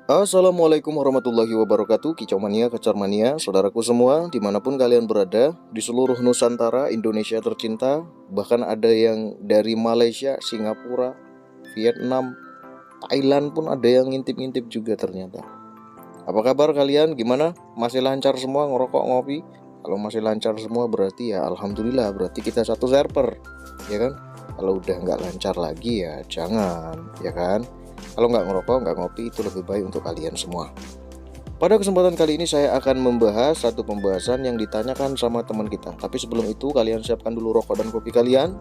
Assalamualaikum warahmatullahi wabarakatuh. Kicau mania, kecar mania, saudaraku semua dimanapun kalian berada di seluruh Nusantara, Indonesia tercinta. Bahkan ada yang dari Malaysia, Singapura, Vietnam, Thailand pun ada yang ngintip-ngintip juga ternyata. Apa kabar kalian? Gimana? Masih lancar semua ngerokok ngopi? Kalau masih lancar semua berarti ya alhamdulillah, berarti kita satu server, ya kan? Kalau udah nggak lancar lagi ya jangan, ya kan? Kalau nggak ngerokok, nggak ngopi itu lebih baik untuk kalian semua. Pada kesempatan kali ini saya akan membahas satu pembahasan yang ditanyakan sama teman kita. Tapi sebelum itu kalian siapkan dulu rokok dan kopi kalian.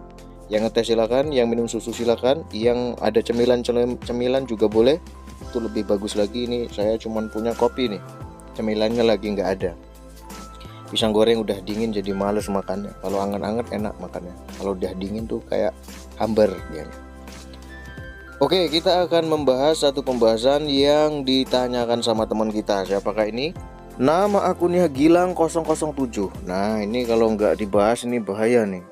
Yang ngetes silakan, yang minum susu silakan, yang ada cemilan juga boleh. Itu lebih bagus lagi. Ini saya cuma punya kopi nih. Cemilannya lagi nggak ada. Pisang goreng udah dingin jadi males makannya. Kalau anget-anget enak makannya. Kalau udah dingin tuh kayak hambar dia. Oke, kita akan membahas satu pembahasan yang ditanyakan sama teman kita. Siapakah ini? Nama akunnya Gilang007. Nah, ini kalau nggak dibahas ini bahaya nih.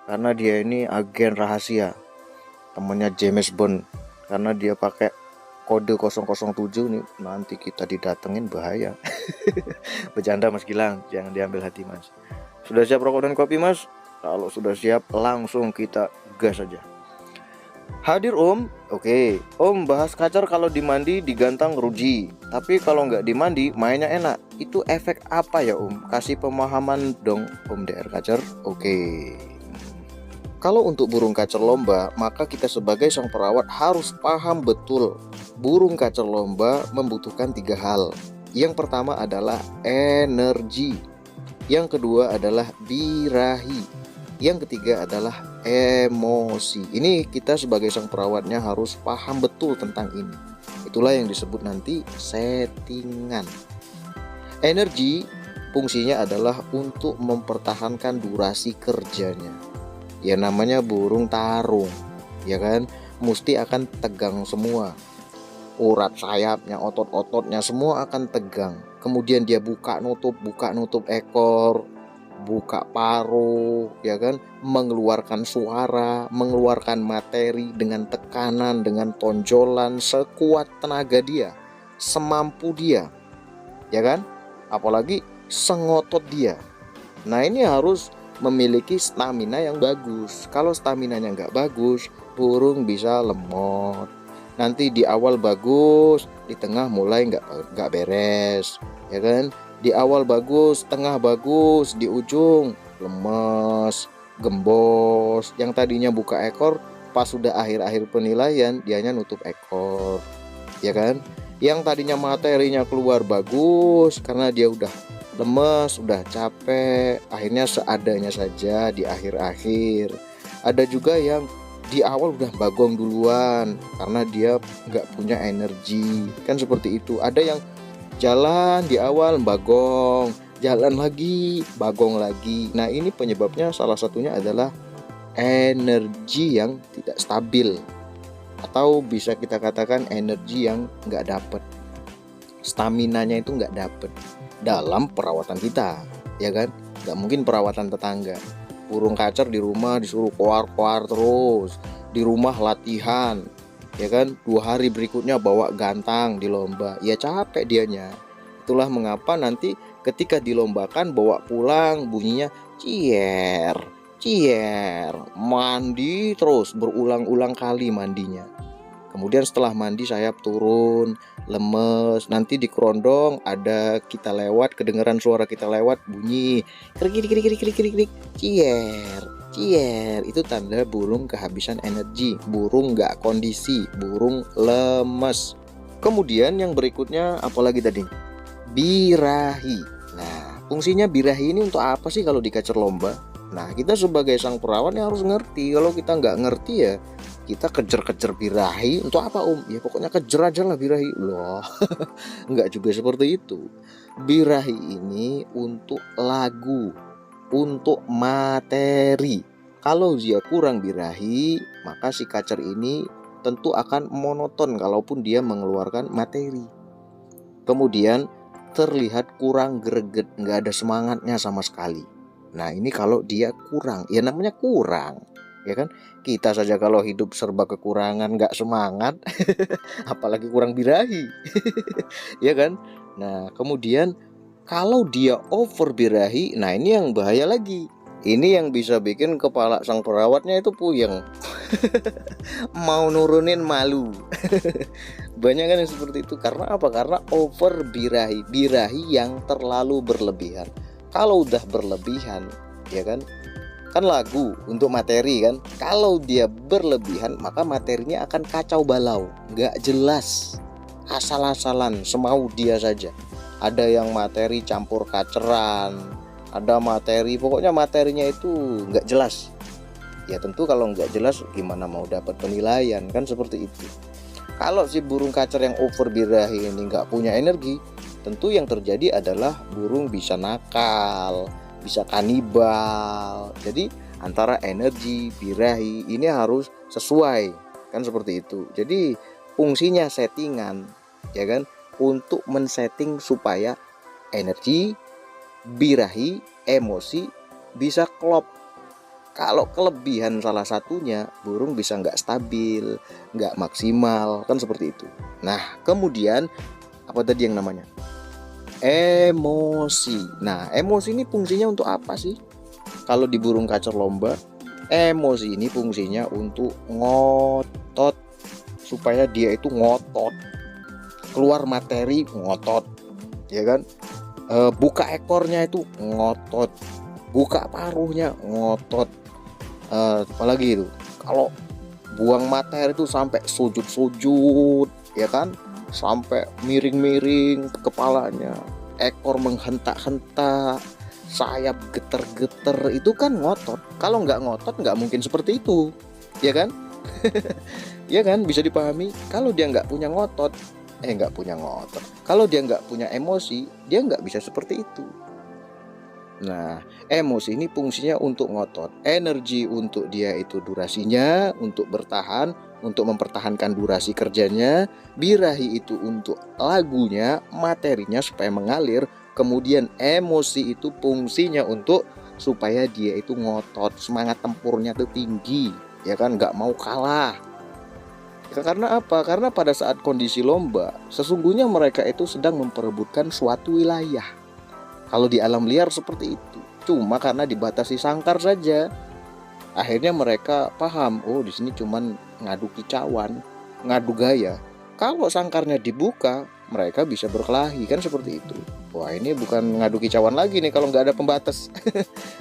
Karena dia ini agen rahasia. Temannya James Bond. Karena dia pakai kode 007 nih. Nanti kita didatengin bahaya. Bercanda Mas Gilang, jangan diambil hati Mas. Sudah siap rokok dan kopi Mas? Kalau sudah siap langsung kita gas aja. Hadir Om, oke. Om bahas kacer kalau dimandi digantang ruji. Tapi kalau nggak dimandi mainnya enak. Itu efek apa ya Om? Kasih pemahaman dong Om DR Kacer. Oke. Kalau untuk burung kacer lomba, maka kita sebagai sang perawat harus paham betul. Burung kacer lomba membutuhkan 3 hal. Yang pertama adalah energi. Yang kedua adalah birahi. Yang ketiga adalah emosi. Ini kita sebagai sang perawatnya harus paham betul tentang ini. Itulah yang disebut nanti settingan. Energi fungsinya adalah untuk mempertahankan durasi kerjanya. Ya namanya burung tarung, ya kan? Mesti akan tegang semua. Urat sayapnya, otot-ototnya semua akan tegang. Kemudian dia buka nutup ekor, buka paruh, ya kan, mengeluarkan suara, mengeluarkan materi dengan tekanan, dengan tonjolan sekuat tenaga dia, semampu dia, ya kan, apalagi sengotot dia. Nah ini harus memiliki stamina yang bagus. Kalau staminanya nggak bagus, burung bisa lemot. Nanti di awal bagus, di tengah mulai nggak beres, ya kan? Di awal bagus, tengah bagus, di ujung lemes, gembos. Yang tadinya buka ekor, pas sudah akhir-akhir penilaian, dianya nutup ekor, ya kan? Yang tadinya materinya keluar bagus, karena dia udah lemes, udah capek, akhirnya seadanya saja di akhir-akhir. Ada juga yang di awal udah bagong duluan karena dia nggak punya energi, kan seperti itu. Ada yang jalan di awal bagong, jalan lagi bagong lagi. Nah ini penyebabnya salah satunya adalah energi yang tidak stabil, atau bisa kita katakan energi yang nggak dapet, staminanya itu nggak dapet dalam perawatan kita, ya kan? Nggak mungkin perawatan tetangga. Burung kacer di rumah disuruh koar-koar terus, di rumah latihan, ya kan, 2 hari berikutnya bawa gantang di lomba, ya capek dianya. Itulah mengapa nanti ketika dilombakan bawa pulang bunyinya cier cier, mandi terus berulang-ulang kali mandinya. Kemudian setelah mandi sayap turun, lemes. Nanti di kerondong ada kita lewat, kedengaran suara kita lewat bunyi krik krik krik krik krik krik, cier cier. Itu tanda burung kehabisan energi, burung nggak kondisi, burung lemes. Kemudian yang berikutnya apalagi tadi? Birahi. Nah, fungsinya birahi ini untuk apa sih kalau di kacer lomba? Nah, kita sebagai sang perawat ya harus ngerti. Kalau kita nggak ngerti ya kita kejar-kejar birahi untuk apa Om? Ya pokoknya kejar aja lah birahi. Loh, nggak juga seperti itu. Birahi ini untuk lagu, untuk materi. Kalau dia kurang birahi, maka si kacer ini tentu akan monoton kalaupun dia mengeluarkan materi. Kemudian terlihat kurang greget, nggak ada semangatnya sama sekali. Nah ini kalau dia kurang, ya namanya kurang. ya kan? Kita saja kalau hidup serba kekurangan nggak semangat, apalagi kurang birahi, ya kan? Nah, kemudian kalau dia over birahi, nah ini yang bahaya lagi. Ini yang bisa bikin kepala sang perawatnya itu puyeng, mau nurunin malu. Banyak kan yang seperti itu. Karena apa? Karena over birahi, birahi yang terlalu berlebihan. Kalau udah berlebihan, ya kan, kan lagu untuk materi kan, kalau dia berlebihan maka materinya akan kacau balau, nggak jelas, asal-asalan, semau dia saja. Ada yang materi campur kaceran, ada materi, pokoknya materinya itu nggak jelas. Ya tentu kalau nggak jelas gimana mau dapat penilaian, kan seperti itu. Kalau si burung kacer yang over birahi ini nggak punya energi, tentu yang terjadi adalah burung bisa nakal, bisa kanibal. Jadi antara energi, birahi ini harus sesuai, kan seperti itu. Jadi fungsinya settingan, ya kan, untuk men-setting supaya energi, birahi, emosi bisa klop. Kalau kelebihan salah satunya, burung bisa nggak stabil, nggak maksimal, kan seperti itu. Nah, kemudian apa tadi yang namanya? Emosi. Nah, emosi ini fungsinya untuk apa sih? Kalau di burung kacer lomba, emosi ini fungsinya untuk ngotot, supaya dia itu ngotot, keluar materi ngotot, ya kan? Buka ekornya itu ngotot, buka paruhnya ngotot. Apalagi itu kalau buang materi itu sampai sujud-sujud, ya kan, sampai miring-miring kepalanya, ekor menghentak-hentak, sayap geter-geter, itu kan ngotot. Kalau nggak ngotot nggak mungkin seperti itu, ya kan? Ya kan, bisa dipahami. Kalau dia nggak punya ngotot, kalau dia nggak punya emosi, dia nggak bisa seperti itu. Nah, emosi ini fungsinya untuk ngotot, energi untuk dia itu durasinya, untuk bertahan, untuk mempertahankan durasi kerjanya, birahi itu untuk lagunya, materinya supaya mengalir, kemudian emosi itu fungsinya untuk supaya dia itu ngotot, semangat tempurnya itu tinggi, ya kan, nggak mau kalah. Karena apa? Karena pada saat kondisi lomba, sesungguhnya mereka itu sedang memperebutkan suatu wilayah. Kalau di alam liar seperti itu, cuma karena dibatasi sangkar saja, akhirnya mereka paham, oh di sini cuman ngadu kicauan, ngadu gaya. Kalau sangkarnya dibuka, mereka bisa berkelahi, kan seperti itu. Wah, ini bukan ngadu kicauan lagi nih kalau nggak ada pembatas,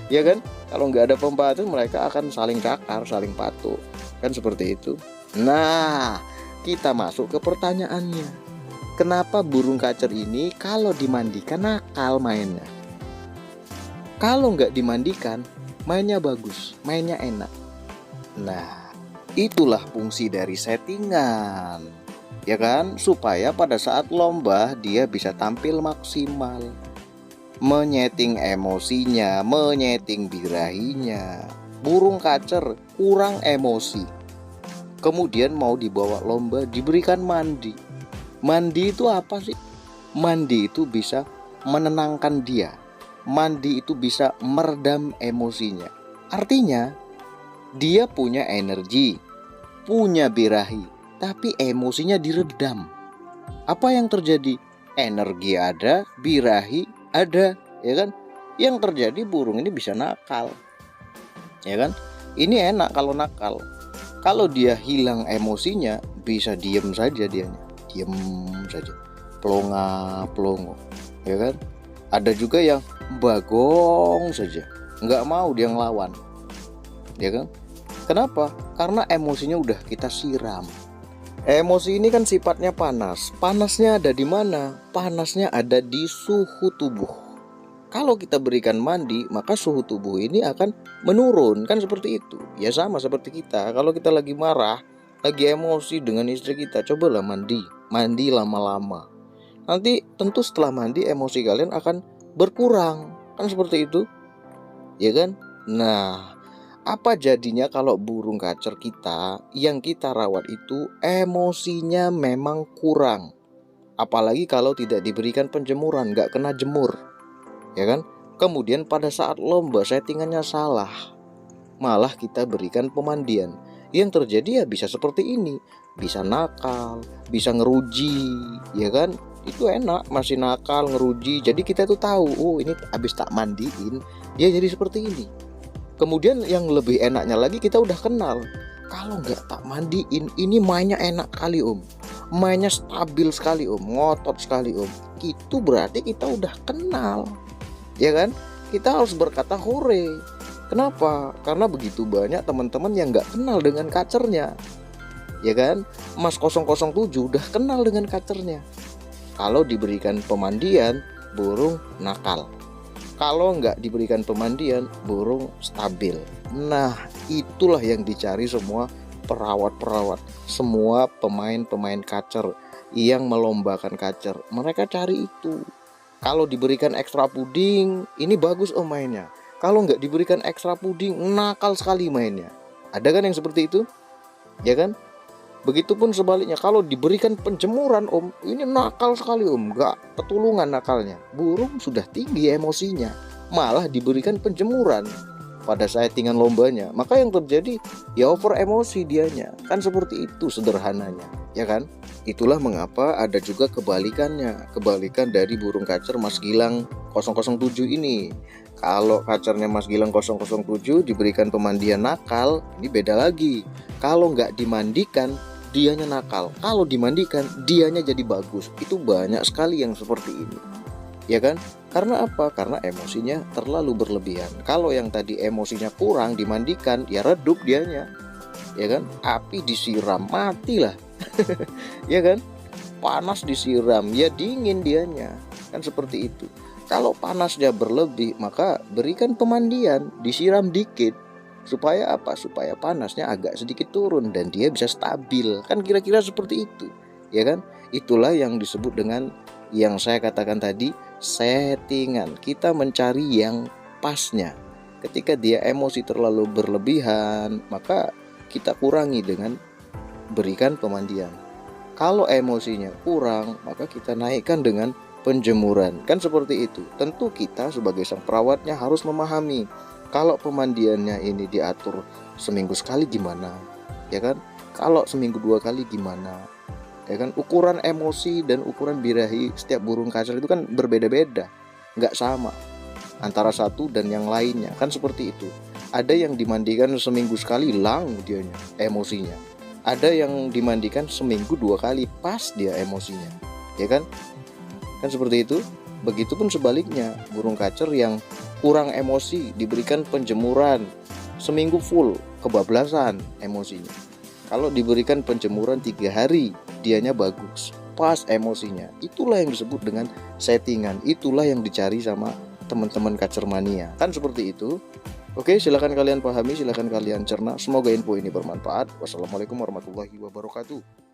ya kan? Kalau nggak ada pembatas, mereka akan saling cakar, saling patuh, kan seperti itu. Nah, kita masuk ke pertanyaannya. Kenapa burung kacer ini kalau dimandikan nakal mainnya? Kalau nggak dimandikan, mainnya bagus, mainnya enak. Nah, itulah fungsi dari settingan, ya kan? Supaya pada saat lomba dia bisa tampil maksimal, menyeting emosinya, menyeting birahinya. Burung kacer kurang emosi, kemudian mau dibawa lomba, diberikan mandi. Mandi itu apa sih? Mandi itu bisa menenangkan dia. Mandi itu bisa meredam emosinya. Artinya dia punya energi, punya birahi, tapi emosinya diredam. Apa yang terjadi? Energi ada, birahi ada, ya kan? Yang terjadi burung ini bisa nakal, ya kan? Ini enak kalau nakal. Kalau dia hilang emosinya, bisa diem saja dianya. Diem saja, pelongo, ya kan? Ada juga yang bagong saja, nggak mau dia ngelawan, ya kan? Kenapa? Karena emosinya udah kita siram. Emosi ini kan sifatnya panas. Panasnya ada di mana? Panasnya ada di suhu tubuh. Kalau kita berikan mandi, maka suhu tubuh ini akan menurun, kan seperti itu. Ya sama seperti kita, kalau kita lagi marah, lagi emosi dengan istri kita, cobalah mandi lama-lama. Nanti tentu setelah mandi emosi kalian akan berkurang, kan seperti itu, ya kan? Nah, apa jadinya kalau burung kacer kita yang kita rawat itu emosinya memang kurang, apalagi kalau tidak diberikan penjemuran, gak kena jemur, ya kan? Kemudian pada saat lomba settingannya salah, malah kita berikan pemandian. Yang terjadi ya bisa seperti ini, bisa nakal, bisa ngeruji, ya kan? Itu enak, masih nakal, ngeruji. Jadi kita tuh tahu, oh ini habis tak mandiin, dia jadi seperti ini. Kemudian yang lebih enaknya lagi, kita udah kenal. Kalau nggak tak mandiin, ini mainnya enak kali om, mainnya stabil sekali om, ngotot sekali om. Itu berarti kita udah kenal, ya kan? Kita harus berkata hore. Kenapa? Karena begitu banyak teman-teman yang nggak kenal dengan kacernya, ya kan? Mas 007 udah kenal dengan kacernya. Kalau diberikan pemandian, burung nakal. Kalau nggak diberikan pemandian, burung stabil. Nah, itulah yang dicari semua perawat-perawat, semua pemain-pemain kacer yang melombakan kacer. Mereka cari itu. Kalau diberikan ekstra puding, ini bagus om mainnya. Kalau nggak diberikan ekstra puding, nakal sekali mainnya. Ada kan yang seperti itu? Ya kan? Begitupun sebaliknya, kalau diberikan penjemuran om, ini nakal sekali om, gak ketulungan nakalnya. Burung sudah tinggi emosinya, malah diberikan penjemuran pada settingan lombanya. Maka yang terjadi ya over emosi dianya. Kan seperti itu sederhananya, ya kan? Itulah mengapa ada juga kebalikannya, kebalikan dari burung kacer Mas Gilang 007 ini. Kalau kacernya Mas Gilang 007 diberikan pemandian nakal, ini beda lagi. Kalau nggak dimandikan, dianya nakal. Kalau dimandikan, dianya jadi bagus. Itu banyak sekali yang seperti ini, ya kan? Karena apa? Karena emosinya terlalu berlebihan. Kalau yang tadi emosinya kurang, dimandikan, ya redup dianya, ya kan? Api disiram, matilah. Ya kan? Panas disiram, ya dingin dianya. Kan seperti itu. Kalau panasnya berlebih, maka berikan pemandian, disiram dikit. Supaya apa? Supaya panasnya agak sedikit turun dan dia bisa stabil. Kan kira-kira seperti itu, ya kan? Itulah yang disebut dengan yang saya katakan tadi, settingan. Kita mencari yang pasnya. Ketika dia emosi terlalu berlebihan, maka kita kurangi dengan berikan pemandian. Kalau emosinya kurang, maka kita naikkan dengan penjemuran. Kan seperti itu. Tentu kita sebagai sang perawatnya harus memahami, kalau pemandiannya ini diatur seminggu sekali gimana, ya kan? Kalau seminggu 2 kali gimana, ya kan? Ukuran emosi dan ukuran birahi setiap burung kacer itu kan berbeda-beda, nggak sama antara satu dan yang lainnya. Kan seperti itu. Ada yang dimandikan seminggu sekali hilang dianya emosinya. Ada yang dimandikan seminggu 2 kali pas dia emosinya, ya kan? Kan seperti itu. Begitupun sebaliknya, burung kacer yang kurang emosi diberikan penjemuran seminggu full, kebablasan emosinya. Kalau diberikan penjemuran 3 hari, dianya bagus, pas emosinya. Itulah yang disebut dengan settingan. Itulah yang dicari sama teman-teman kacermania. Kan seperti itu. Oke, silakan kalian pahami, silakan kalian cerna. Semoga info ini bermanfaat. Wassalamualaikum warahmatullahi wabarakatuh.